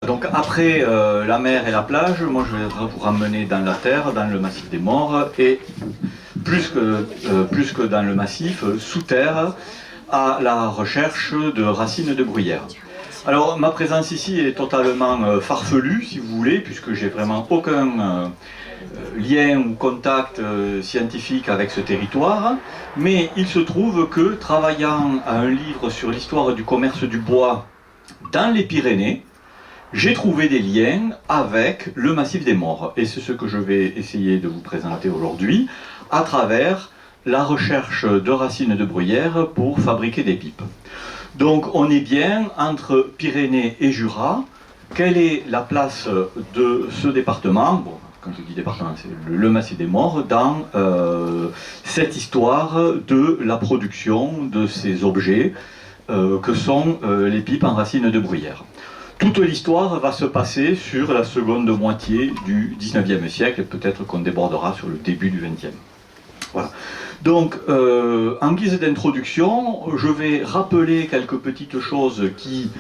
Donc après la mer et la plage, moi je vais vous ramener dans la terre, dans le massif des morts, et plus que dans le massif, sous terre, à la recherche de racines de bruyère. Alors ma présence ici est totalement farfelue, si vous voulez, puisque j'ai vraiment aucun lien ou contact scientifique avec ce territoire, mais il se trouve que, travaillant à un livre sur l'histoire du commerce du bois dans les Pyrénées, j'ai trouvé des liens avec le massif des morts. Et c'est ce que je vais essayer de vous présenter aujourd'hui, à travers la recherche de racines de bruyère pour fabriquer des pipes. Donc on est bien entre Pyrénées et Jura. Quelle est la place de ce département, bon, quand je dis département, c'est le massif des morts, dans cette histoire de la production de ces objets que sont les pipes en racines de bruyère. Toute l'histoire va se passer sur la seconde moitié du 19e siècle, peut-être qu'on débordera sur le début du 20e. Voilà. Donc, en guise d'introduction, je vais rappeler quelques petites choses qui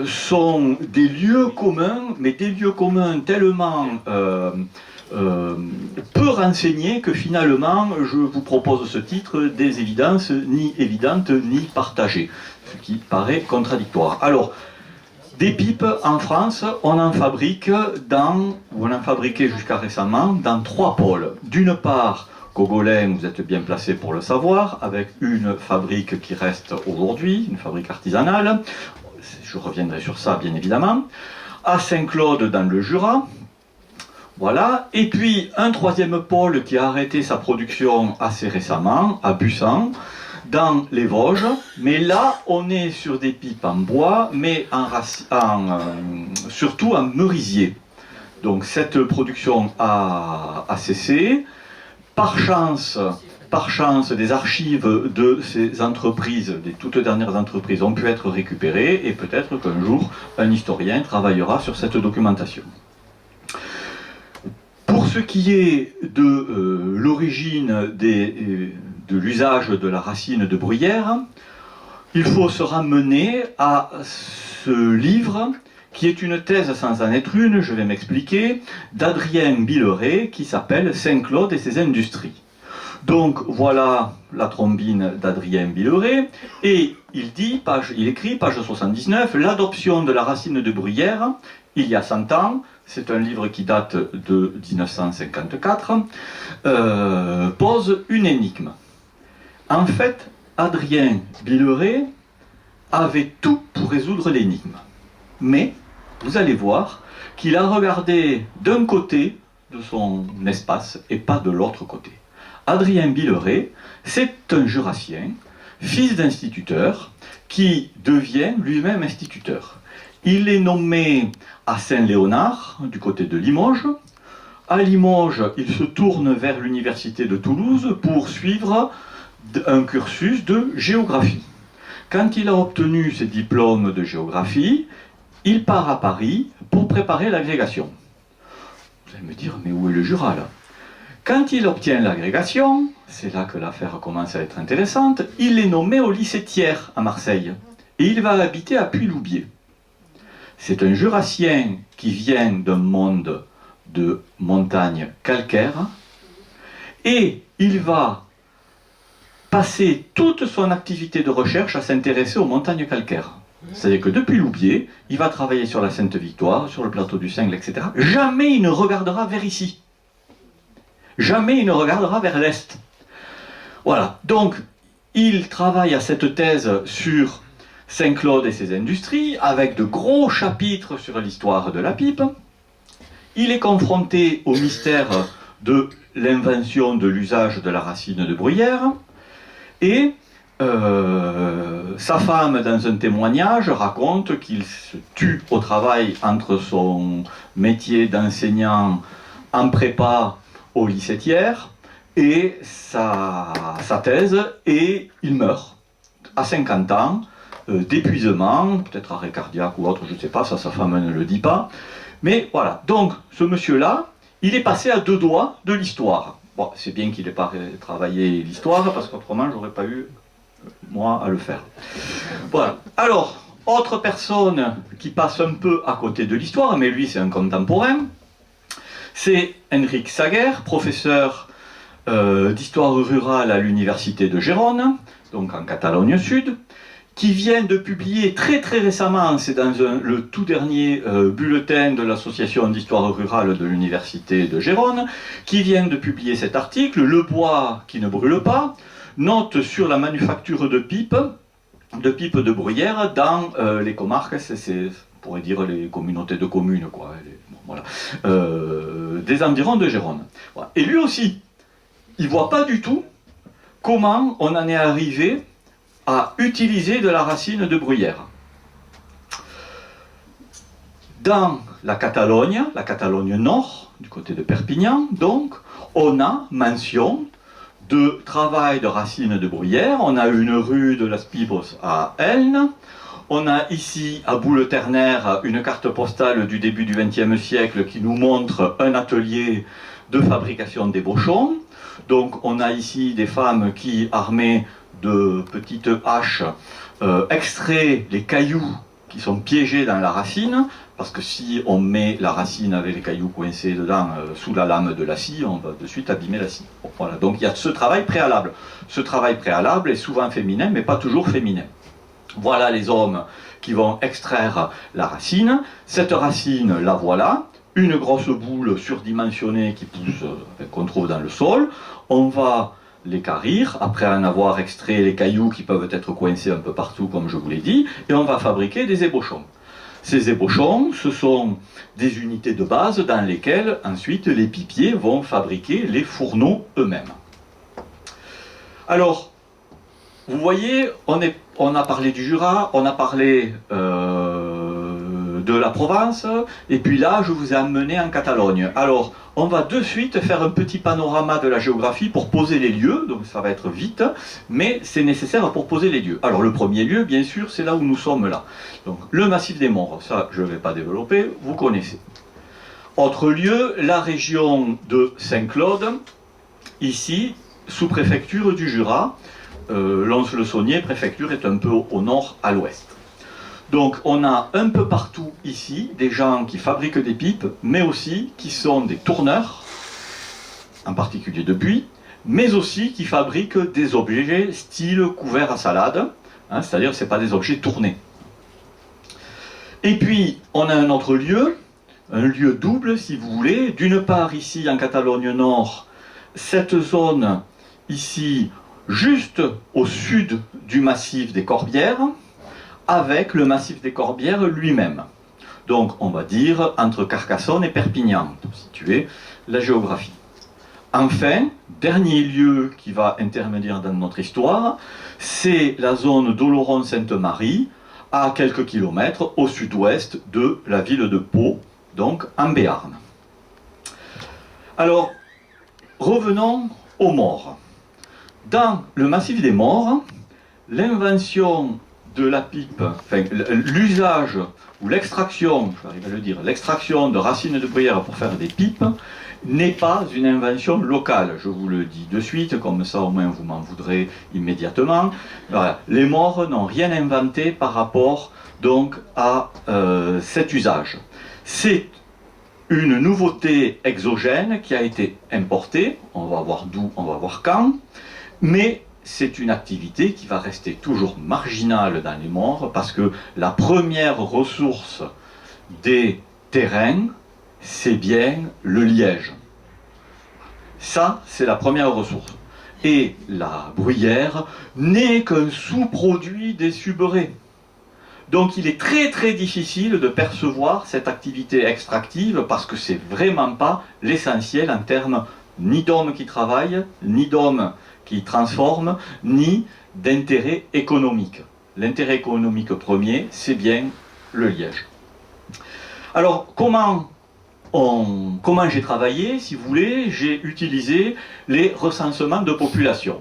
sont des lieux communs, mais des lieux communs tellement peu renseignés que finalement, je vous propose ce titre, des évidences ni évidentes ni partagées, ce qui paraît contradictoire. Alors, des pipes, en France, on en fabrique on en fabriquait jusqu'à récemment, dans 3 pôles. D'une part, Cogolin, vous êtes bien placé pour le savoir, avec une fabrique qui reste aujourd'hui, une fabrique artisanale. Je reviendrai sur ça, bien évidemment. À Saint-Claude, dans le Jura. Voilà. Et puis, un 3e pôle qui a arrêté sa production assez récemment, à Bussan, dans les Vosges, mais là on est sur des pipes en bois, mais surtout en merisier. Donc cette production a cessé. Par chance, des archives de ces entreprises, des toutes dernières entreprises, ont pu être récupérées, et peut-être qu'un jour un historien travaillera sur cette documentation. Pour ce qui est de l'origine de l'usage de la racine de bruyère, il faut se ramener à ce livre, qui est une thèse sans en être une, je vais m'expliquer, d'Adrien Billeret, qui s'appelle Saint-Claude et ses industries. Donc voilà la trombine d'Adrien Billeret, et il écrit, page 79, l'adoption de la racine de bruyère, il y a 100 ans, c'est un livre qui date de 1954, pose une énigme. En fait, Adrien Billeret avait tout pour résoudre l'énigme. Mais, vous allez voir qu'il a regardé d'un côté de son espace et pas de l'autre côté. Adrien Billeret, c'est un jurassien, fils d'instituteur, qui devient lui-même instituteur. Il est nommé à Saint-Léonard, du côté de Limoges. À Limoges, il se tourne vers l'université de Toulouse pour suivre un cursus de géographie. Quand il a obtenu ses diplômes de géographie, il part à Paris pour préparer l'agrégation. Vous allez me dire, mais où est le Jura là? Quand il obtient l'agrégation, c'est là que l'affaire commence à être intéressante, il est nommé au lycée Thiers à Marseille. Et il va habiter à Puy-Loubier. C'est un jurassien qui vient d'un monde de montagnes calcaires, et il va passer toute son activité de recherche à s'intéresser aux montagnes calcaires. C'est-à-dire que depuis Loubier, il va travailler sur la Sainte-Victoire, sur le plateau du Cingle, etc. Jamais il ne regardera vers ici. Jamais il ne regardera vers l'Est. Voilà. Donc, il travaille à cette thèse sur Saint-Claude et ses industries, avec de gros chapitres sur l'histoire de la pipe. Il est confronté au mystère de l'invention de l'usage de la racine de bruyère, et sa femme, dans un témoignage, raconte qu'il se tue au travail entre son métier d'enseignant en prépa au lycée Thiers et sa thèse, et il meurt à 50 ans, d'épuisement, peut-être arrêt cardiaque ou autre, je ne sais pas, ça sa femme ne le dit pas. Mais voilà, donc ce monsieur-là, il est passé à 2 doigts de l'histoire. Bon, c'est bien qu'il n'ait pas travaillé l'histoire, parce qu'autrement, j'aurais pas eu, moi, à le faire. Voilà. Alors, Autre personne qui passe un peu à côté de l'histoire, mais lui c'est un contemporain, c'est Henrik Sager, professeur d'histoire rurale à l'université de Gérone, donc en Catalogne Sud, qui vient de publier très récemment, c'est dans le tout dernier bulletin de l'association d'histoire rurale de l'université de Gérone, qui vient de publier cet article, Le bois qui ne brûle pas, note sur la manufacture de pipes de bruyère dans les comarques, on pourrait dire les communautés de communes, quoi, des environs de Gérone. Voilà. Et lui aussi, il ne voit pas du tout comment on en est arrivé à utiliser de la racine de bruyère. Dans la Catalogne nord, du côté de Perpignan, donc, on a mention de travail de racines de bruyère. On a une rue de Las Pibos à Elne. On a ici, à Boule-Ternaire, une carte postale du début du XXe siècle qui nous montre un atelier de fabrication d'ébauchons. Donc on a ici des femmes qui, armées de petites haches, extraient les cailloux qui sont piégés dans la racine, parce que si on met la racine avec les cailloux coincés dedans sous la lame de la scie, on va de suite abîmer la scie. Bon, voilà. Donc il y a ce travail préalable. Ce travail préalable est souvent féminin, mais pas toujours féminin. Voilà les hommes qui vont extraire la racine. Cette racine, la voilà, une grosse boule surdimensionnée qui pousse, qu'on trouve dans le sol. On va les quarrir, après en avoir extrait les cailloux qui peuvent être coincés un peu partout, comme je vous l'ai dit, et on va fabriquer des ébauchons. Ces ébauchons, ce sont des unités de base dans lesquelles ensuite les pipiers vont fabriquer les fourneaux eux-mêmes. Alors, vous voyez, on a parlé du Jura, on a parlé de la Provence, et puis là, je vous ai amené en Catalogne. Alors, on va de suite faire un petit panorama de la géographie pour poser les lieux, donc ça va être vite, mais c'est nécessaire pour poser les lieux. Alors, le premier lieu, bien sûr, c'est là où nous sommes là. Donc, le massif des Maures, ça, je ne vais pas développer, vous connaissez. Autre lieu, la région de Saint-Claude, ici, sous-préfecture du Jura. Lons-le-Saunier, préfecture, est un peu au nord, à l'ouest. Donc on a un peu partout ici des gens qui fabriquent des pipes, mais aussi qui sont des tourneurs, en particulier de buis, mais aussi qui fabriquent des objets style couvert à salade, hein, c'est-à-dire que ce n'est pas des objets tournés. Et puis on a un autre lieu, un lieu double si vous voulez, d'une part ici en Catalogne Nord, cette zone ici juste au sud du massif des Corbières, avec le massif des Corbières lui-même. Donc on va dire entre Carcassonne et Perpignan, pour situer la géographie. Enfin, dernier lieu qui va intervenir dans notre histoire, c'est la zone d'Oloron-Sainte-Marie, à quelques kilomètres au sud-ouest de la ville de Pau, donc en Béarn. Alors, revenons aux Maures. Dans le massif des Maures, l'invention de la pipe, enfin l'usage ou l'extraction, je vais arriver à le dire, l'extraction de racines de bruyère pour faire des pipes n'est pas une invention locale. Je vous le dis de suite, comme ça au moins vous m'en voudrez immédiatement. Voilà. Les Maures n'ont rien inventé par rapport donc à cet usage. C'est une nouveauté exogène qui a été importée, on va voir d'où, on va voir quand, mais c'est une activité qui va rester toujours marginale dans les Maures parce que la première ressource des terrains, c'est bien le liège. Ça, c'est la première ressource. Et la bruyère n'est qu'un sous-produit des suberets. Donc il est très difficile de percevoir cette activité extractive parce que c'est vraiment pas l'essentiel en termes ni d'hommes qui travaillent, ni d'hommes qui transforment, ni d'intérêt économique. L'intérêt économique premier, c'est bien le liège. Alors, comment j'ai travaillé, si vous voulez, j'ai utilisé les recensements de population.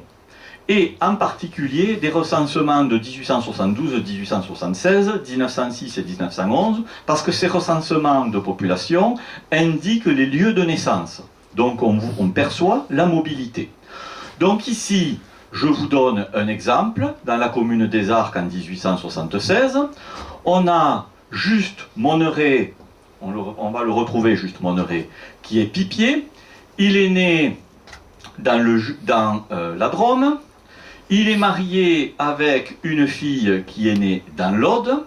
Et en particulier des recensements de 1872, 1876, 1906 et 1911, parce que ces recensements de population indiquent les lieux de naissance. Donc on perçoit la mobilité. Donc ici, Je vous donne un exemple. Dans la commune des Arcs en 1876, on a Juste Monneret, on va le retrouver, Juste Monneret, qui est pipier. Il est né dans la Drôme. Il est marié avec une fille qui est née dans l'Aude.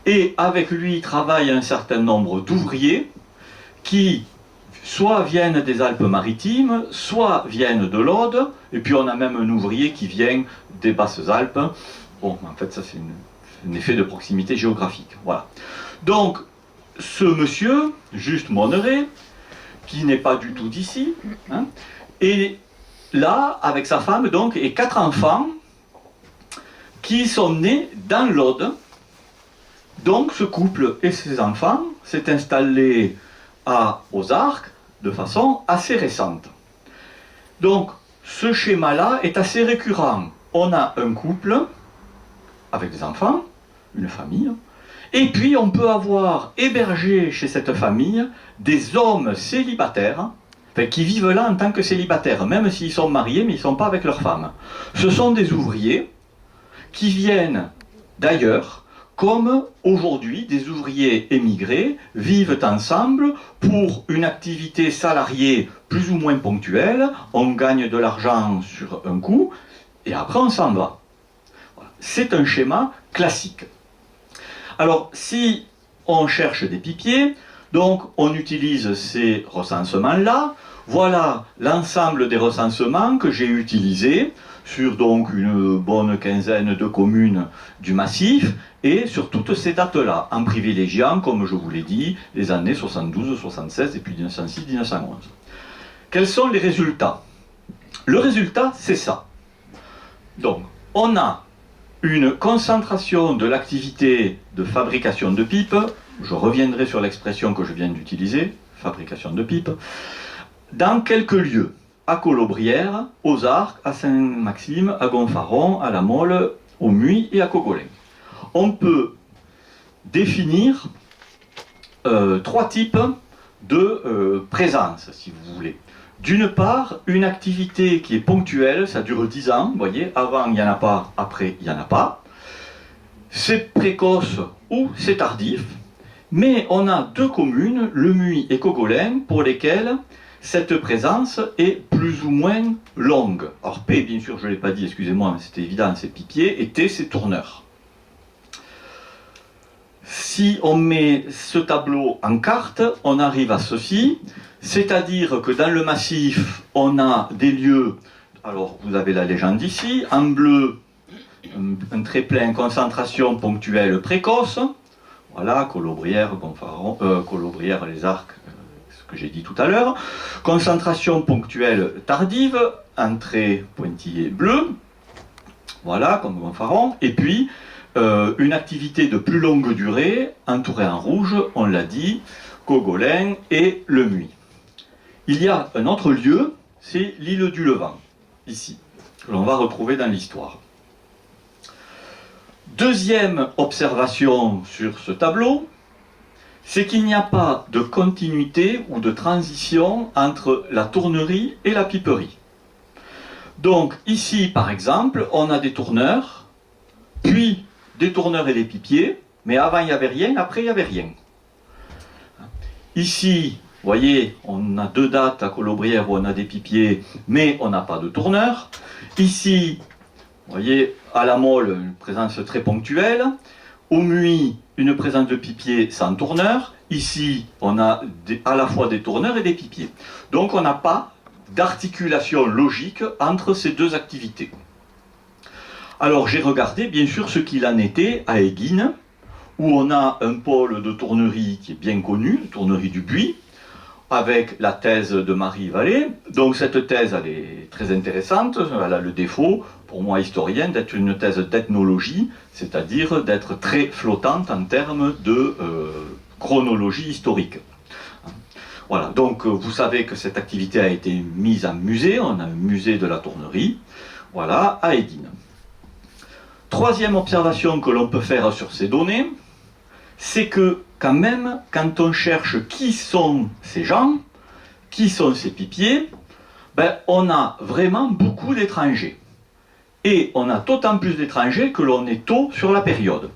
Et avec lui travaillent un certain nombre d'ouvriers qui soit viennent des Alpes-Maritimes, soit viennent de l'Aude, et puis on a même un ouvrier qui vient des Basses-Alpes. Bon, en fait, ça c'est un effet de proximité géographique. Voilà. Donc, ce monsieur, Juste Monneret, qui n'est pas du tout d'ici, hein, est là avec sa femme donc, et 4 enfants qui sont nés dans l'Aude. Donc, ce couple et ses enfants s'est installé aux Arcs de façon assez récente. Donc, ce schéma-là est assez récurrent. On a un couple avec des enfants, une famille, et puis on peut avoir hébergé chez cette famille des hommes célibataires, enfin, qui vivent là en tant que célibataires, même s'ils sont mariés, mais ils ne sont pas avec leur femme. Ce sont des ouvriers qui viennent d'ailleurs, comme aujourd'hui, des ouvriers émigrés vivent ensemble pour une activité salariée plus ou moins ponctuelle, on gagne de l'argent sur un coup, et après on s'en va. Voilà. C'est un schéma classique. Alors, si on cherche des pipiers, donc on utilise ces recensements-là. Voilà l'ensemble des recensements que j'ai utilisés sur donc une bonne quinzaine de communes du massif et sur toutes ces dates-là, en privilégiant, comme je vous l'ai dit, les années 72, 76 et puis 1906, 1911. Quels sont les résultats? Le résultat, c'est ça. Donc, on a une concentration de l'activité de fabrication de pipes, je reviendrai sur l'expression que je viens d'utiliser, fabrication de pipes, dans quelques lieux, à Colobrières, aux Arcs, à Saint-Maxime, à Gonfaron, à La Mole, au Muy et à Cogolin. On peut définir 3 types de présence, si vous voulez. D'une part, une activité qui est ponctuelle, ça dure 10 ans, vous voyez, avant il n'y en a pas, après il n'y en a pas. C'est précoce ou c'est tardif, mais on a 2 communes, Le Muy et Cogolin, pour lesquelles cette présence est plus ou moins longue. Alors P, bien sûr, je ne l'ai pas dit, excusez-moi, mais c'était évident, c'est pipier, et T, c'est tourneur. Si on met ce tableau en carte, on arrive à ceci, c'est-à-dire que dans le massif, on a des lieux, alors vous avez la légende ici, en bleu, un trait plein, concentration ponctuelle précoce, voilà, Colobrières, Gonfaron, Colobrières, les Arcs, ce que j'ai dit tout à l'heure, concentration ponctuelle tardive, un trait pointillé bleu, voilà, comme Gonfaron, et puis une activité de plus longue durée, entourée en rouge, on l'a dit, Cogolin et Le Muy. Il y a un autre lieu, c'est l'île du Levant, ici, que l'on va retrouver dans l'histoire. Deuxième observation sur ce tableau, c'est qu'il n'y a pas de continuité ou de transition entre la tournerie et la piperie. Donc ici, par exemple, on a des tourneurs, puis des tourneurs et des pipiers, mais avant il n'y avait rien, après il n'y avait rien. Ici, vous voyez, on a 2 dates à Colobrières où on a des pipiers, mais on n'a pas de tourneurs. Ici, vous voyez, à La Mole, une présence très ponctuelle. Au Muy, une présence de pipiers sans tourneur. Ici, on a à la fois des tourneurs et des pipiers. Donc on n'a pas d'articulation logique entre ces 2 activités. Alors j'ai regardé bien sûr ce qu'il en était à Éguines, où on a un pôle de tournerie qui est bien connu, tournerie du Buis, avec la thèse de Marie Vallée. Donc cette thèse, elle est très intéressante, elle a le défaut, pour moi historien, d'être une thèse d'ethnologie, c'est-à-dire d'être très flottante en termes de chronologie historique. Voilà, donc vous savez que cette activité a été mise en musée, on a un musée de la tournerie, voilà, à Éguines. Troisième observation que l'on peut faire sur ces données, c'est que quand même, quand on cherche qui sont ces gens, qui sont ces pipiers, ben, on a vraiment beaucoup d'étrangers. Et on a d'autant plus d'étrangers que l'on est tôt sur la période.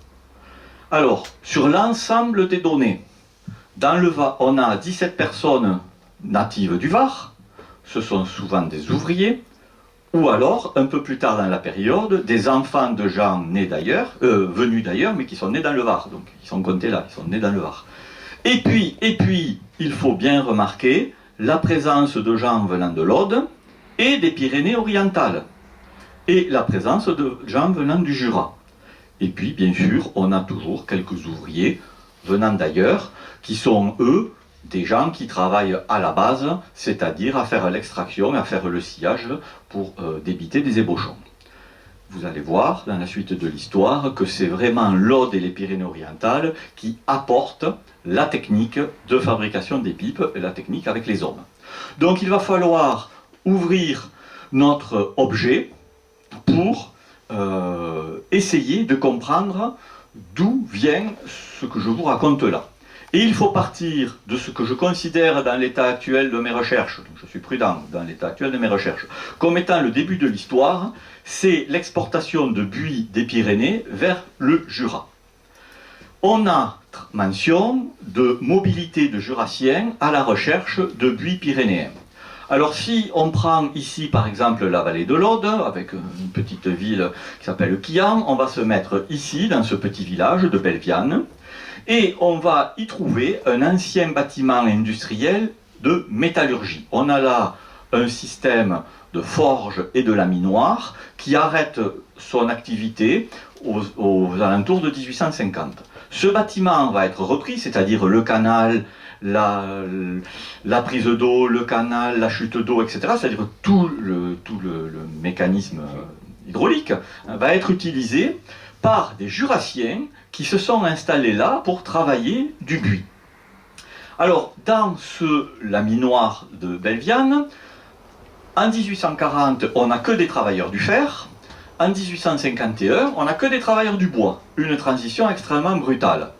Alors, sur l'ensemble des données, dans le Var, on a 17 personnes natives du Var, ce sont souvent des ouvriers, ou alors, un peu plus tard dans la période, des enfants de gens nés d'ailleurs, venus d'ailleurs, mais qui sont nés dans le Var, donc ils sont comptés là, ils sont nés dans le Var. Et puis, il faut bien remarquer la présence de gens venant de l'Aude et des Pyrénées-Orientales, et la présence de gens venant du Jura. Et puis, bien sûr, on a toujours quelques ouvriers venant d'ailleurs, qui sont, eux, des gens qui travaillent à la base, c'est-à-dire à faire l'extraction, à faire le sciage pour débiter des ébauchons. Vous allez voir, dans la suite de l'histoire, que c'est vraiment l'Aude et les Pyrénées-Orientales qui apportent la technique de fabrication des pipes et la technique avec les hommes. Donc il va falloir ouvrir notre objet pour essayer de comprendre d'où vient ce que je vous raconte là. Et il faut partir de ce que je considère dans l'état actuel de mes recherches, donc je suis prudent dans l'état actuel de mes recherches, comme étant le début de l'histoire, c'est l'exportation de buis des Pyrénées vers le Jura. On a mention de mobilité de Jurassiens à la recherche de buis pyrénéens. Alors si on prend ici par exemple la vallée de l'Aude, avec une petite ville qui s'appelle Quillan, on va se mettre ici dans ce petit village de Belviane, et on va y trouver un ancien bâtiment industriel de métallurgie. On a là un système de forge et de laminoir qui arrête son activité aux alentours de 1850. Ce bâtiment va être repris, c'est-à-dire le canal, la prise d'eau, le canal, la chute d'eau, etc., c'est-à-dire tout le mécanisme hydraulique va être utilisé par des Jurassiens qui se sont installés là pour travailler du buis. Alors, dans ce laminoir de Belviane, en 1840, on n'a que des travailleurs du fer. En 1851, on n'a que des travailleurs du bois. Une transition extrêmement brutale.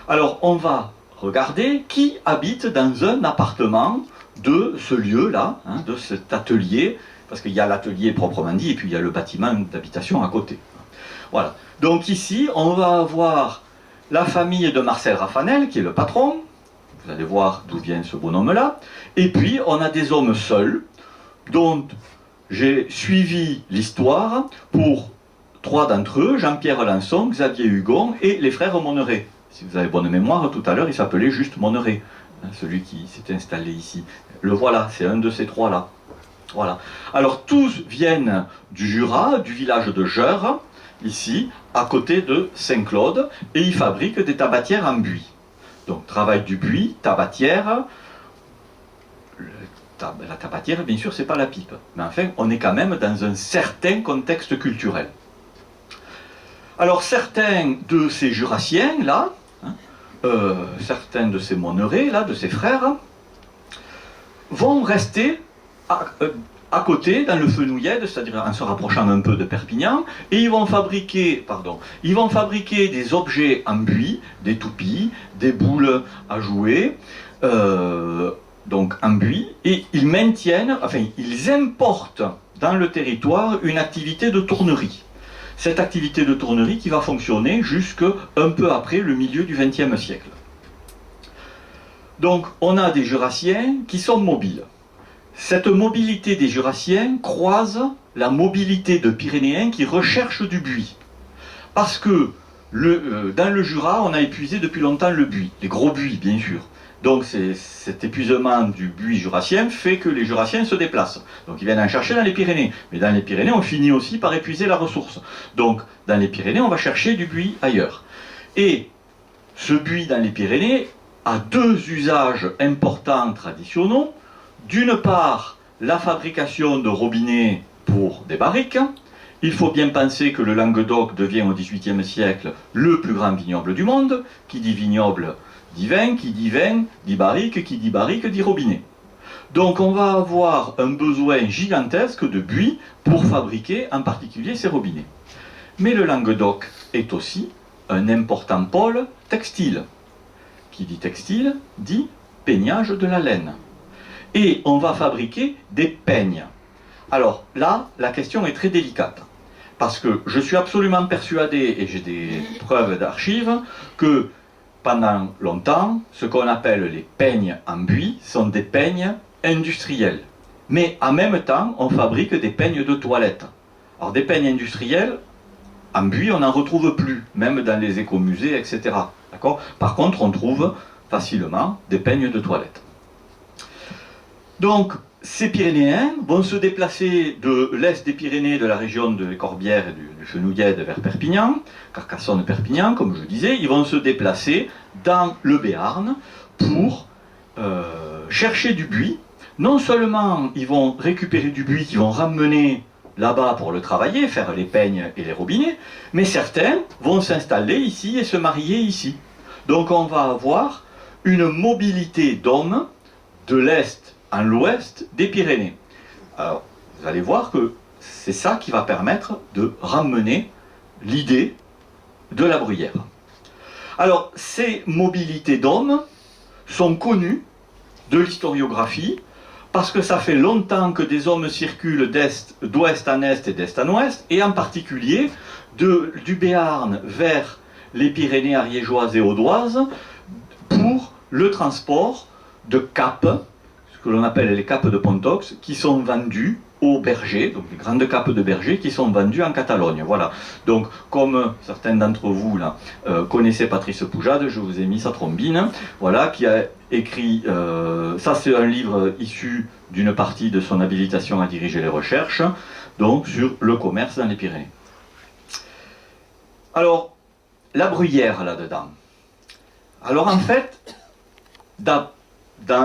Alors, on va regarder qui habite dans un appartement de ce lieu-là, hein, de cet atelier, parce qu'il y a l'atelier proprement dit, et puis il y a le bâtiment d'habitation à côté. Voilà. Donc ici, on va avoir la famille de Marcel Raffanel, qui est le patron. Vous allez voir d'où vient ce bonhomme-là. Et puis, on a des hommes seuls, dont j'ai suivi l'histoire pour 3 d'entre eux, Jean-Pierre Lançon, Xavier Hugon et les frères Monneret. Si vous avez bonne mémoire, tout à l'heure, il s'appelait juste Monneret, hein, celui qui s'est installé ici. Le voilà, c'est un de ces 3-là. Voilà. Alors, tous viennent du Jura, du village de Jeure, ici, à côté de Saint-Claude, et ils fabriquent des tabatières en buis. Donc, travail du buis, tabatière. La tabatière, bien sûr, c'est pas la pipe. Mais enfin, on est quand même dans un certain contexte culturel. Alors, certains de ces Jurassiens, là, hein, certains de ces Monneret, là, de ces frères, vont rester à côté, dans le Fenouillède, c'est-à-dire en se rapprochant un peu de Perpignan, et ils vont fabriquer des objets en buis, des toupies, des boules à jouer, donc en buis, et ils maintiennent, enfin, ils importent dans le territoire une activité de tournerie. Cette activité de tournerie qui va fonctionner jusqu'un peu après le milieu du XXe siècle. Donc, on a des Jurassiens qui sont mobiles. Cette mobilité des Jurassiens croise la mobilité de Pyrénéens qui recherchent du buis. Parce que dans le Jura, on a épuisé depuis longtemps le buis, les gros buis bien sûr. Donc cet épuisement du buis jurassien fait que les Jurassiens se déplacent. Donc ils viennent en chercher dans les Pyrénées. Mais dans les Pyrénées, on finit aussi par épuiser la ressource. Donc dans les Pyrénées, on va chercher du buis ailleurs. Et ce buis dans les Pyrénées a 2 usages importants traditionnels. D'une part, la fabrication de robinets pour des barriques. Il faut bien penser que le Languedoc devient au XVIIIe siècle le plus grand vignoble du monde. Qui dit vignoble dit vin, qui dit vin dit barrique, qui dit barrique dit robinet. Donc on va avoir un besoin gigantesque de buis pour fabriquer en particulier ces robinets. Mais le Languedoc est aussi un important pôle textile. Qui dit textile dit peignage de la laine. Et on va fabriquer des peignes. Alors là, la question est très délicate. Parce que je suis absolument persuadé, et j'ai des preuves d'archives, que pendant longtemps, ce qu'on appelle les peignes en buis sont des peignes industriels. Mais en même temps, on fabrique des peignes de toilette. Alors des peignes industriels, en buis, on n'en retrouve plus, même dans les écomusées, etc. D'accord ? Par contre, on trouve facilement des peignes de toilette. Donc, ces Pyrénéens vont se déplacer de l'est des Pyrénées, de la région de Corbières et du Fenouillède vers Perpignan, Carcassonne-Perpignan, comme je disais. Ils vont se déplacer dans le Béarn pour chercher du buis. Non seulement ils vont récupérer du buis qu'ils vont ramener là-bas pour le travailler, faire les peignes et les robinets, mais certains vont s'installer ici et se marier ici. Donc on va avoir une mobilité d'hommes de l'est en l'ouest des Pyrénées. Alors, vous allez voir que c'est ça qui va permettre de ramener l'idée de la bruyère. Alors, ces mobilités d'hommes sont connues de l'historiographie, parce que ça fait longtemps que des hommes circulent d'ouest en est et d'est en ouest, et en particulier du Béarn vers les Pyrénées ariégeoises et audoises, pour le transport de capes, ce que l'on appelle les capes de Pontox, qui sont vendues aux bergers, donc les grandes capes de bergers qui sont vendues en Catalogne. Voilà. Donc, comme certains d'entre vous là connaissez Patrice Poujade, je vous ai mis sa trombine, voilà, qui a écrit, ça c'est un livre issu d'une partie de son habilitation à diriger les recherches, donc sur le commerce dans les Pyrénées. Alors, la bruyère là-dedans. Alors en fait, dans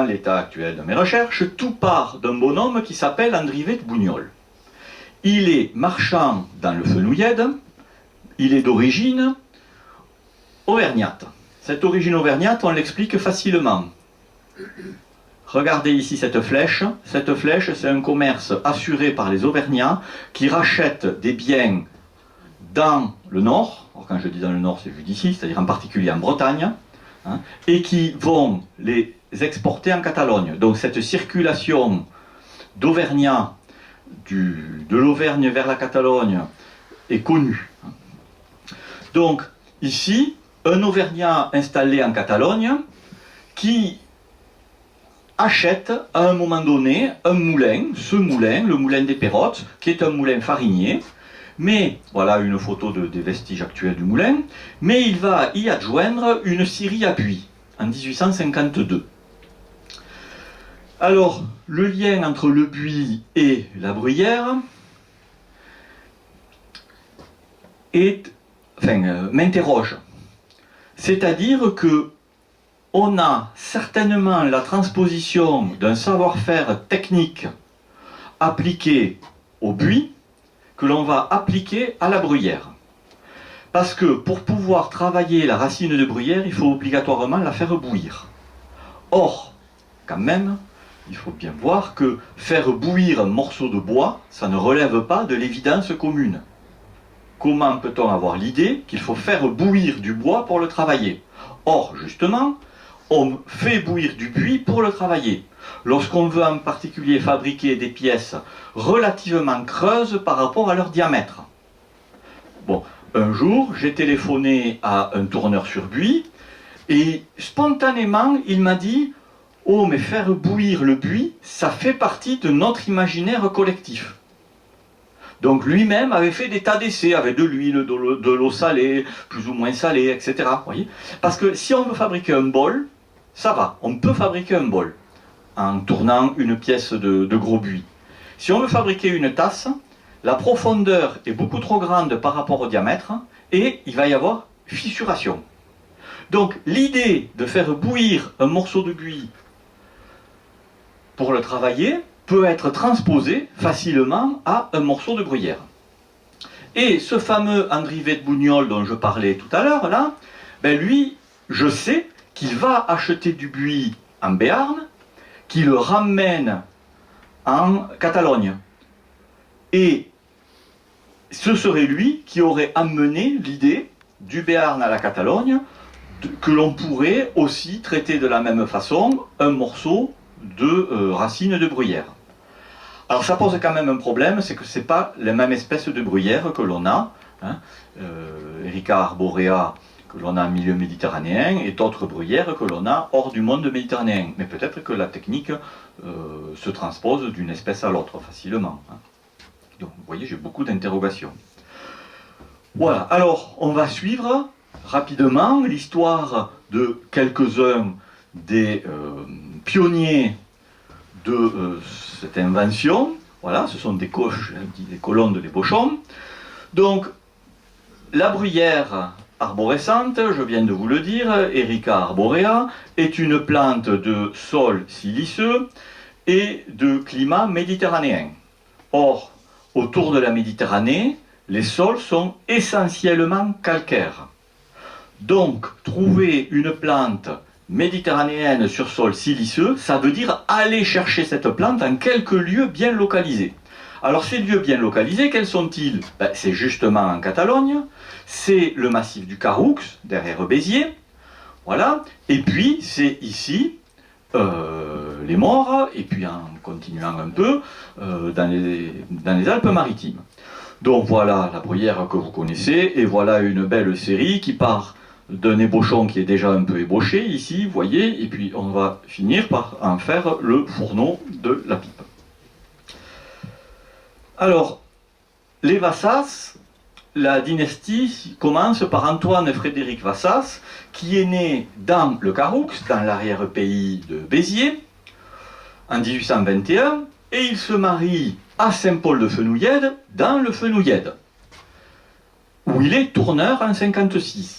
l'état actuel de mes recherches, tout part d'un bonhomme qui s'appelle Andrivet de Bougnol. Il est marchand dans le Fenouillède, il est d'origine auvergnate. Cette origine auvergnate, on l'explique facilement. Regardez ici cette flèche. Cette flèche, c'est un commerce assuré par les Auvergnats qui rachètent des biens dans le nord. Alors quand je dis dans le nord, c'est vu d'ici, c'est-à-dire en particulier en Bretagne, hein, et qui vont les exporter en Catalogne. Donc cette circulation d'Auvergnat, de l'Auvergne vers la Catalogne, est connue. Donc ici, un Auvergnat installé en Catalogne qui achète à un moment donné un moulin, ce moulin, le moulin des Perrottes, qui est un moulin farinier, mais, voilà une photo des vestiges actuels du moulin, mais il va y adjoindre une scierie à buis, en 1852. Alors, le lien entre le buis et la bruyère m'interroge. C'est-à-dire que on a certainement la transposition d'un savoir-faire technique appliqué au buis que l'on va appliquer à la bruyère. Parce que pour pouvoir travailler la racine de bruyère, il faut obligatoirement la faire bouillir. Or, quand même, il faut bien voir que faire bouillir un morceau de bois, ça ne relève pas de l'évidence commune. Comment peut-on avoir l'idée qu'il faut faire bouillir du bois pour le travailler? Or, justement, on fait bouillir du buis pour le travailler. Lorsqu'on veut en particulier fabriquer des pièces relativement creuses par rapport à leur diamètre. Bon, un jour, j'ai téléphoné à un tourneur sur buis, et spontanément, il m'a dit « Oh, mais faire bouillir le buis, ça fait partie de notre imaginaire collectif. » Donc lui-même avait fait des tas d'essais avec de l'huile, de l'eau salée, plus ou moins salée, etc. Voyez, parce que si on veut fabriquer un bol, ça va, on peut fabriquer un bol en tournant une pièce de gros buis. Si on veut fabriquer une tasse, la profondeur est beaucoup trop grande par rapport au diamètre et il va y avoir fissuration. Donc l'idée de faire bouillir un morceau de buis pour le travailler peut être transposée facilement à un morceau de bruyère. Et ce fameux Andrivet de Bougnol dont je parlais tout à l'heure, là, ben lui, je sais qu'il va acheter du buis en Béarn, qui le ramène en Catalogne. Et ce serait lui qui aurait amené l'idée du Béarn à la Catalogne, que l'on pourrait aussi traiter de la même façon un morceau de racine de bruyère. Alors ça pose quand même un problème, c'est que ce n'est pas la même espèce de bruyère que l'on a, hein, Erica arborea, que l'on a en milieu méditerranéen, et d'autres bruyères que l'on a hors du monde méditerranéen. Mais peut-être que la technique se transpose d'une espèce à l'autre facilement. Hein. Donc vous voyez, j'ai beaucoup d'interrogations. Voilà, alors on va suivre rapidement l'histoire de quelques-uns des pionniers de cette invention. Voilà, ce sont des colonnes de Boschon. Donc, la bruyère arborescente, je viens de vous le dire, Erica arborea, est une plante de sol siliceux et de climat méditerranéen. Or, autour de la Méditerranée, les sols sont essentiellement calcaires. Donc, trouver une plante méditerranéenne sur sol siliceux, ça veut dire aller chercher cette plante en quelques lieux bien localisés. Alors ces lieux bien localisés, quels sont-ils? C'est justement en Catalogne, c'est le massif du Caroux, derrière Béziers, voilà, et puis c'est ici, les Maures, et puis en continuant un peu, dans les Alpes-Maritimes. Donc voilà la bruyère que vous connaissez, et voilà une belle série qui part d'un ébauchon qui est déjà un peu ébauché, ici, vous voyez, et puis on va finir par en faire le fourneau de la pipe. Alors, les Vassas, la dynastie commence par Antoine-Frédéric Vassas, qui est né dans le Caroux, dans l'arrière-pays de Béziers, en 1821, et il se marie à Saint-Paul-de-Fenouillèdes, dans le Fenouillèdes, où il est tourneur en 56.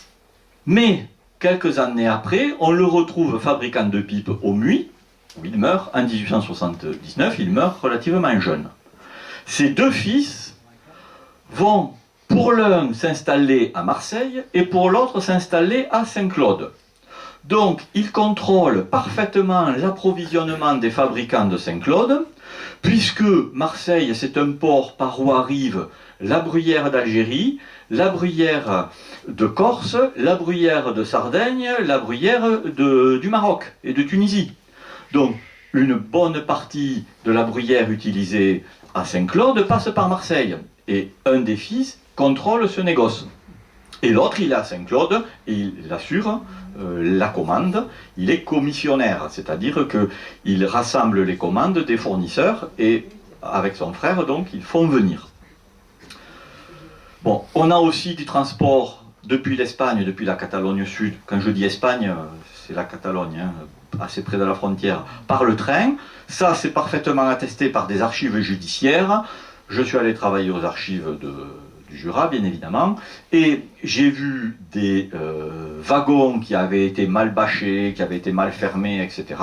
Mais, quelques années après, on le retrouve fabricant de pipes au Muy, où il meurt en 1879, il meurt relativement jeune. Ses deux fils vont pour l'un s'installer à Marseille et pour l'autre s'installer à Saint-Claude. Donc, il contrôle parfaitement l'approvisionnement des fabricants de Saint-Claude, puisque Marseille, c'est un port par où arrive la bruyère d'Algérie, la bruyère de Corse, la bruyère de Sardaigne, la bruyère du Maroc et de Tunisie. Donc, une bonne partie de la bruyère utilisée à Saint-Claude passe par Marseille. Et un des fils contrôle ce négoce. Et l'autre, il est à Saint-Claude et il assure la commande. Il est commissionnaire, c'est-à-dire qu'il rassemble les commandes des fournisseurs et avec son frère, donc, ils font venir. Bon, on a aussi du transport depuis l'Espagne, depuis la Catalogne Sud. Quand je dis Espagne, c'est la Catalogne, hein, assez près de la frontière, par le train. Ça, c'est parfaitement attesté par des archives judiciaires. Je suis allé travailler aux archives du Jura, bien évidemment, et j'ai vu des wagons qui avaient été mal bâchés, qui avaient été mal fermés, etc.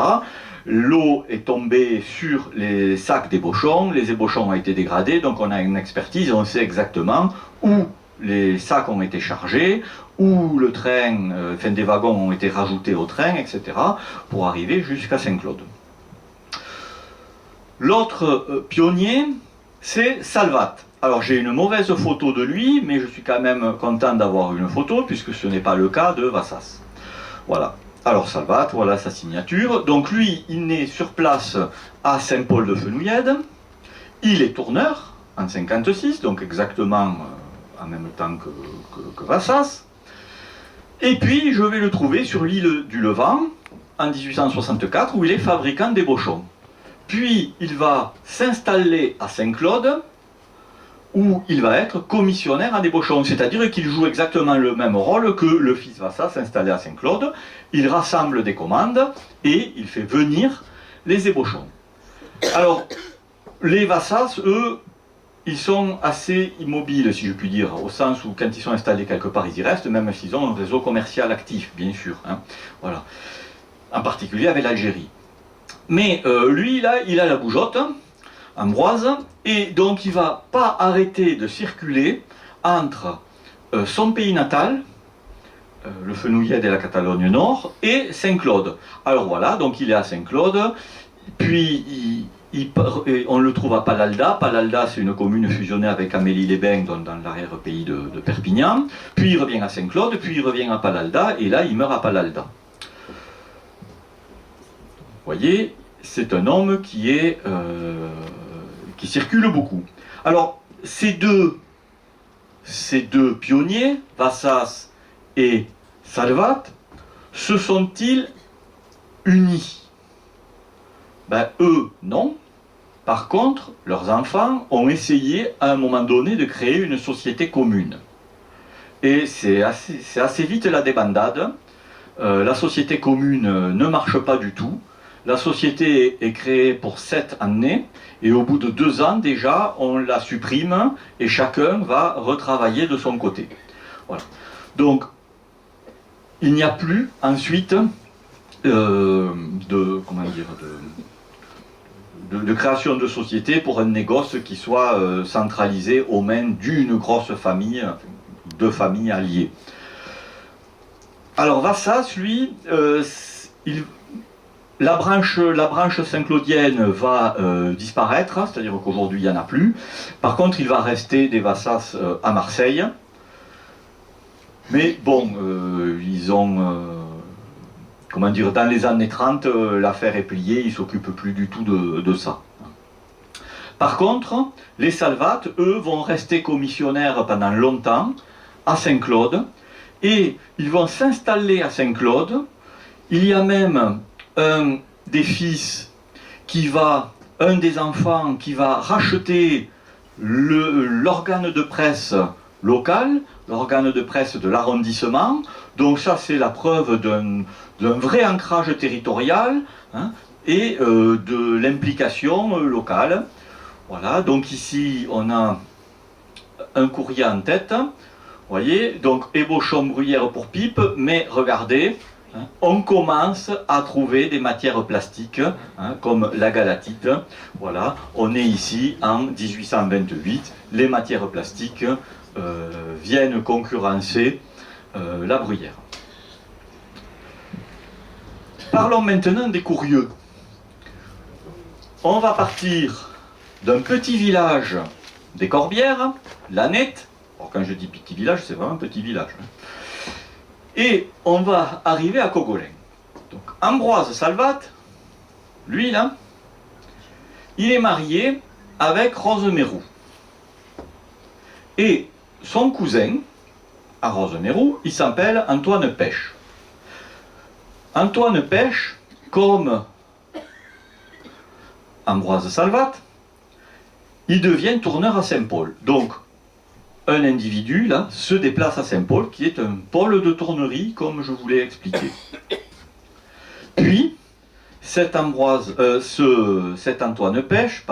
L'eau est tombée sur les sacs d'ébauchons, les ébauchons ont été dégradés, donc on a une expertise, on sait exactement où les sacs ont été chargés, où le train, des wagons ont été rajoutés au train, etc., pour arriver jusqu'à Saint-Claude. L'autre pionnier, c'est Salvat. Alors j'ai une mauvaise photo de lui, mais je suis quand même content d'avoir une photo, puisque ce n'est pas le cas de Vassas. Voilà. Alors Salvat, voilà sa signature. Donc lui, il naît sur place à Saint-Paul-de-Fenouillèdes. Il est tourneur en 56, donc exactement en même temps que Vassas. Et puis je vais le trouver sur l'île du Levant en 1864, où il est fabricant d'ébauchons. Puis il va s'installer à Saint-Claude, où il va être commissionnaire en ébauchon, c'est-à-dire qu'il joue exactement le même rôle que le fils Vassas installé à Saint-Claude. Il rassemble des commandes et il fait venir les ébauchons. Alors, les Vassas, eux, ils sont assez immobiles, si je puis dire, au sens où quand ils sont installés quelque part, ils y restent, même s'ils ont un réseau commercial actif, bien sûr. Hein, voilà. En particulier avec l'Algérie. Mais lui, là, il a la bougeotte, Ambroise, et donc il ne va pas arrêter de circuler entre son pays natal, le Fenouillèdes et la Catalogne Nord, et Saint-Claude. Alors voilà, donc il est à Saint-Claude, puis on le trouve à Palalda. Palalda, c'est une commune fusionnée avec Amélie-les-Bains, dans l'arrière-pays de Perpignan, puis il revient à Saint-Claude, puis il revient à Palalda, et là il meurt à Palalda. Vous voyez, c'est un homme qui qui circulent beaucoup. Alors, ces deux pionniers, Vassas et Salvat, se sont-ils unis? Ben, eux, non. Par contre, leurs enfants ont essayé à un moment donné de créer une société commune. Et c'est assez vite la débandade. La société commune ne marche pas du tout. La société est créée pour 7 années et au bout de 2 ans déjà, on la supprime et chacun va retravailler de son côté. Voilà. Donc, il n'y a plus ensuite de création de société pour un négoce qui soit centralisé aux mains d'une grosse famille, deux familles alliées. Alors Vassas, lui, la branche saint-claudienne va disparaître, c'est-à-dire qu'aujourd'hui il n'y en a plus. Par contre, il va rester des Vassas à Marseille. Mais bon, ils ont... comment dire, dans les années 30, l'affaire est pliée, ils ne s'occupent plus du tout de ça. Par contre, les Salvat, eux, vont rester commissionnaires pendant longtemps à Saint-Claude, et ils vont s'installer à Saint-Claude. Il y a même un des fils un des enfants qui va racheter l'organe de presse local, l'organe de presse de l'arrondissement. Donc ça, c'est la preuve d'un vrai ancrage territorial, hein, et de l'implication locale. Voilà, donc ici, on a un courrier en tête. Vous voyez, donc ébauchon bruyère pour pipe, mais regardez, hein, on commence à trouver des matières plastiques, hein, comme la galatite. Voilà, on est ici en 1828. Les matières plastiques viennent concurrencer la bruyère. Parlons maintenant des Courrieux. On va partir d'un petit village des Corbières, Lanette. Alors quand je dis petit village, c'est vraiment un petit village. Et on va arriver à Cogolin. Donc Ambroise Salvat, lui là, il est marié avec Rose Mérou. Et son cousin, à Rose Mérou, il s'appelle Antoine Pêche. Antoine Pêche, comme Ambroise Salvat, il devient tourneur à Saint-Paul. Donc, un individu, là, se déplace à Saint-Paul, qui est un pôle de tournerie, comme je vous l'ai expliqué. Puis, cet Antoine Pêche,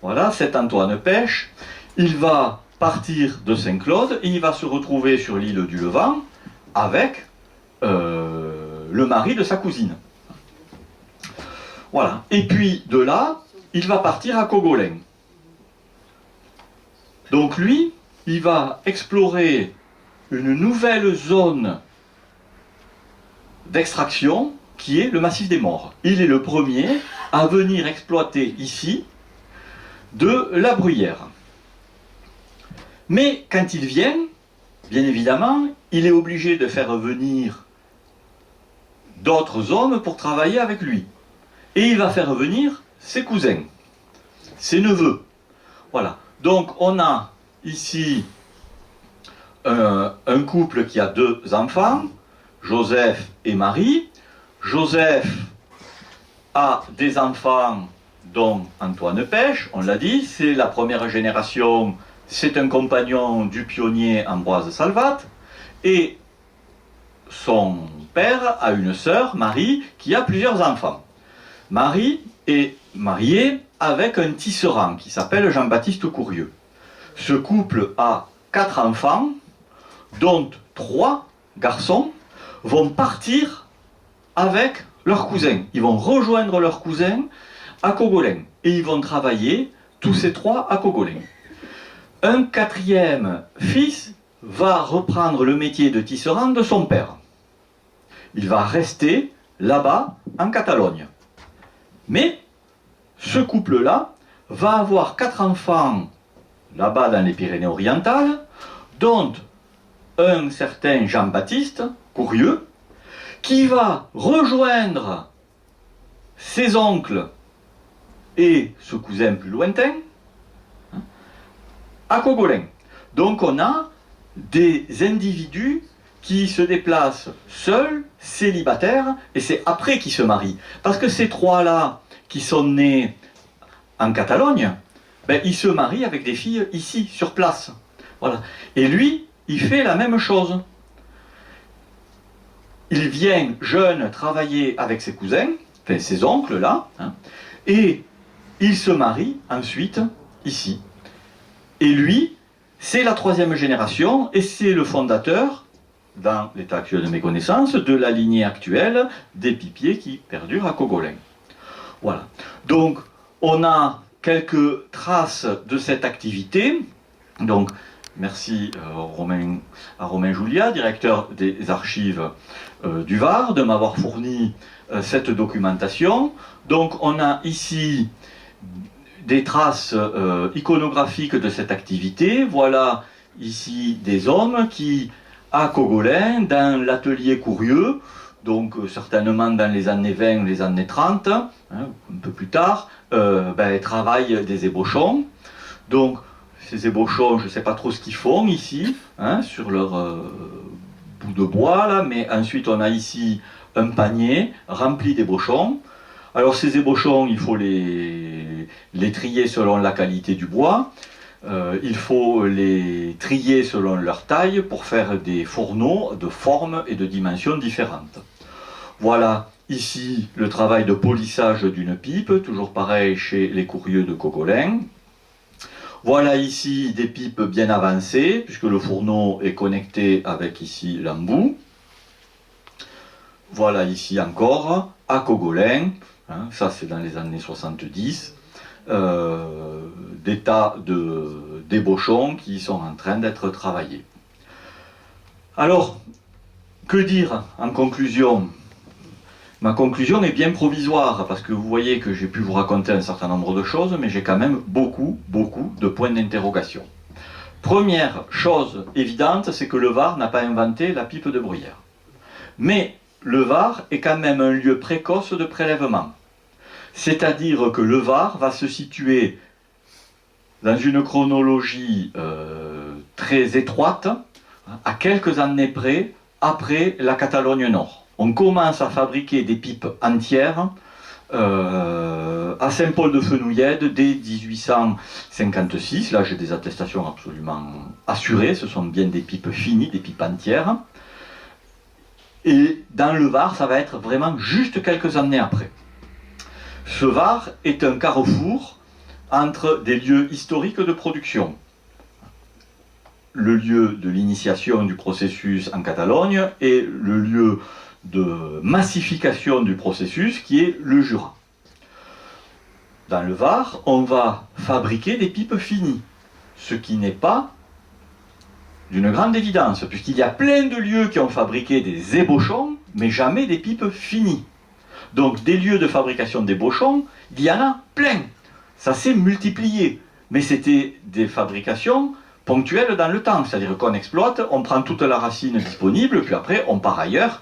voilà, cet Antoine Pêche, il va partir de Saint-Claude et il va se retrouver sur l'île du Levant avec le mari de sa cousine. Voilà. Et puis, de là, il va partir à Cogolin. Donc lui, il va explorer une nouvelle zone d'extraction qui est le massif des Morts. Il est le premier à venir exploiter ici de la bruyère. Mais quand il vient, bien évidemment, il est obligé de faire venir d'autres hommes pour travailler avec lui. Et il va faire venir ses cousins, ses neveux. Voilà. Donc on a ici un couple qui a 2 enfants, Joseph et Marie. Joseph a des enfants dont Antoine Pêche, on l'a dit, c'est la première génération, c'est un compagnon du pionnier Ambroise Salvat, et son père a une sœur, Marie, qui a plusieurs enfants. Marie est mariée avec un tisserand qui s'appelle Jean-Baptiste Courrieux. Ce couple a 4 enfants, dont 3 garçons vont partir avec leurs cousins. Ils vont rejoindre leurs cousins à Cogolin. Et ils vont travailler, tous ces 3, à Cogolin. Un 4e fils va reprendre le métier de tisserand de son père. Il va rester là-bas, en Catalogne. Mais ce couple-là va avoir 4 enfants là-bas dans les Pyrénées-Orientales, dont un certain Jean-Baptiste Courrieux, qui va rejoindre ses oncles et ce cousin plus lointain, à Cogolin. Donc on a des individus qui se déplacent seuls, célibataires, et c'est après qu'ils se marient. Parce que ces trois-là, qui sont nés en Catalogne, ben, ils se marient avec des filles ici, sur place. Voilà. Et lui, il fait la même chose. Il vient jeune travailler avec ses cousins, enfin ses oncles là, hein, et il se marie ensuite ici. Et lui, c'est la troisième génération, et c'est le fondateur, dans l'état actuel de mes connaissances, de la lignée actuelle des pipiers qui perdurent à Cogolin. Voilà. Donc, on a quelques traces de cette activité. Donc, merci à Romain Julia, directeur des archives du Var, de m'avoir fourni cette documentation. Donc, on a ici des traces iconographiques de cette activité. Voilà ici des hommes qui, à Cogolin, dans l'atelier Courieux, donc certainement dans les années 20 ou les années 30, hein, un peu plus tard, travaillent des ébauchons. Donc ces ébauchons, je ne sais pas trop ce qu'ils font ici, hein, sur leur bout de bois, là, mais ensuite on a ici un panier rempli d'ébauchons. Alors ces ébauchons, il faut les trier selon la qualité du bois. Il faut les trier selon leur taille pour faire des fourneaux de formes et de dimensions différentes. Voilà ici le travail de polissage d'une pipe, toujours pareil chez les Courieux de Cogolin. Voilà ici des pipes bien avancées, puisque le fourneau est connecté avec ici l'embout. Voilà ici encore, à Cogolin, hein, ça c'est dans les années 70, des tas d'ébauchons qui sont en train d'être travaillés. Alors, que dire en conclusion ? Ma conclusion est bien provisoire, parce que vous voyez que j'ai pu vous raconter un certain nombre de choses, mais j'ai quand même beaucoup de points d'interrogation. Première chose évidente, c'est que le Var n'a pas inventé la pipe de bruyère. Mais le Var est quand même un lieu précoce de prélèvement. C'est-à-dire que le Var va se situer dans une chronologie très étroite, à quelques années près, après la Catalogne Nord. On commence à fabriquer des pipes entières à Saint-Paul-de-Fenouillède dès 1856. Là, j'ai des attestations absolument assurées. Ce sont bien des pipes finies, des pipes entières. Et dans le Var, ça va être vraiment juste quelques années après. Ce Var est un carrefour entre des lieux historiques de production. Le lieu de l'initiation du processus en Catalogne et le lieu de massification du processus qui est le Jura. Dans le Var, on va fabriquer des pipes finies, ce qui n'est pas d'une grande évidence, puisqu'il y a plein de lieux qui ont fabriqué des ébauchons, mais jamais des pipes finies. Donc des lieux de fabrication d'ébauchons, il y en a plein. Ça s'est multiplié, mais c'était des fabrications ponctuelles dans le temps, c'est-à-dire qu'on exploite, on prend toute la racine disponible, puis après on part ailleurs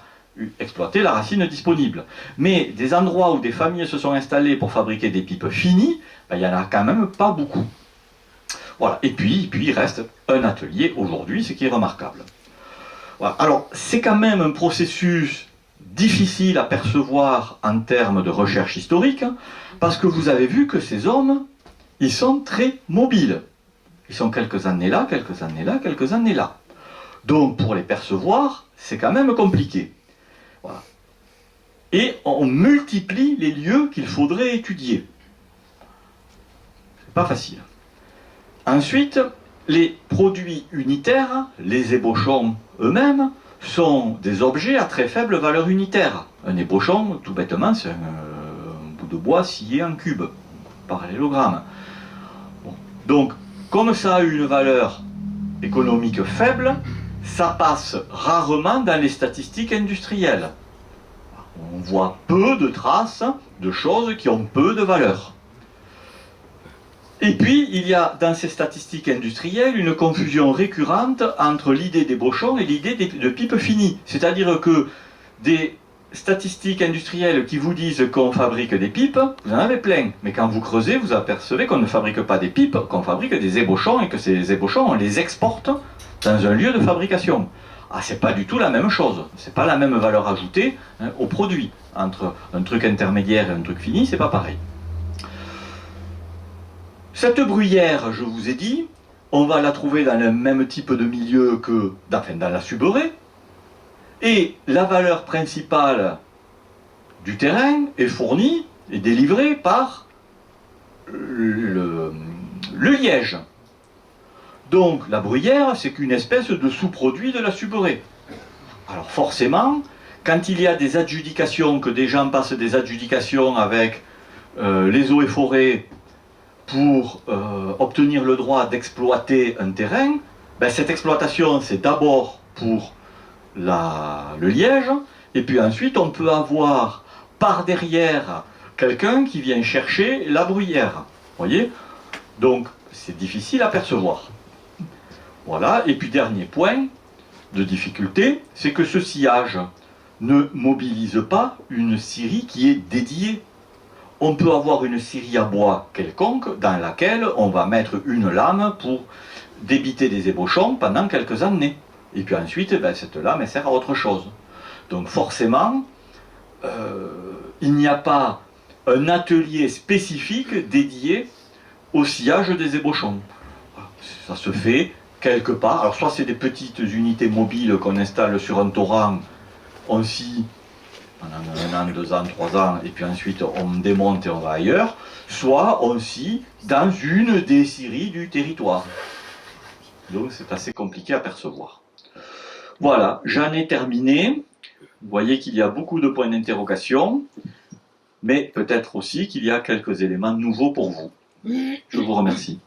exploiter la racine disponible. Mais des endroits où des familles se sont installées pour fabriquer des pipes finies, il n'y en a quand même pas beaucoup. Voilà. Et puis il reste un atelier aujourd'hui, ce qui est remarquable. Voilà. Alors, c'est quand même un processus difficile à percevoir en termes de recherche historique, parce que vous avez vu que ces hommes, ils sont très mobiles. Ils sont quelques années là, quelques années là, quelques années là. Donc, pour les percevoir, c'est quand même compliqué. Voilà. Et on multiplie les lieux qu'il faudrait étudier. C'est pas facile. Ensuite, les produits unitaires, les ébauchons eux-mêmes, sont des objets à très faible valeur unitaire. Un ébauchon, tout bêtement, c'est un bout de bois scié en cube, parallélogramme. Bon. Donc, comme ça a une valeur économique faible, ça passe rarement dans les statistiques industrielles. On voit peu de traces de choses qui ont peu de valeur. Et puis, il y a dans ces statistiques industrielles une confusion récurrente entre l'idée d'ébauchon et l'idée de pipe finie. C'est-à-dire que des statistiques industrielles qui vous disent qu'on fabrique des pipes, vous en avez plein. Mais quand vous creusez, vous apercevez qu'on ne fabrique pas des pipes, qu'on fabrique des ébauchons et que ces ébauchons, on les exporte dans un lieu de fabrication. Ah, c'est pas du tout la même chose. C'est pas la même valeur ajoutée au produit. Entre un truc intermédiaire et un truc fini, c'est pas pareil. Cette bruyère, je vous ai dit, on va la trouver dans le même type de milieu que dans la suberaie. Et la valeur principale du terrain est fournie et délivrée par le liège. Donc la bruyère, c'est qu'une espèce de sous-produit de la suberaie. Alors forcément, quand il y a des adjudications, que des gens passent des adjudications avec les eaux et forêts pour obtenir le droit d'exploiter un terrain, ben, cette exploitation, c'est d'abord pour le liège, et puis ensuite on peut avoir par derrière quelqu'un qui vient chercher la bruyère. Voyez? Donc c'est difficile à percevoir. Voilà, et puis dernier point de difficulté, c'est que ce sciage ne mobilise pas une scierie qui est dédiée. On peut avoir une scierie à bois quelconque dans laquelle on va mettre une lame pour débiter des ébauchons pendant quelques années. Et puis ensuite, ben, cette lame elle sert à autre chose. Donc forcément, il n'y a pas un atelier spécifique dédié au sciage des ébauchons. Ça se fait quelque part. Alors soit c'est des petites unités mobiles qu'on installe sur un torrent, on scie pendant 1 an, 2 ans, 3 ans, et puis ensuite on démonte et on va ailleurs, soit on scie dans une des scieries du territoire. Donc c'est assez compliqué à percevoir. Voilà, j'en ai terminé. Vous voyez qu'il y a beaucoup de points d'interrogation, mais peut-être aussi qu'il y a quelques éléments nouveaux pour vous. Je vous remercie.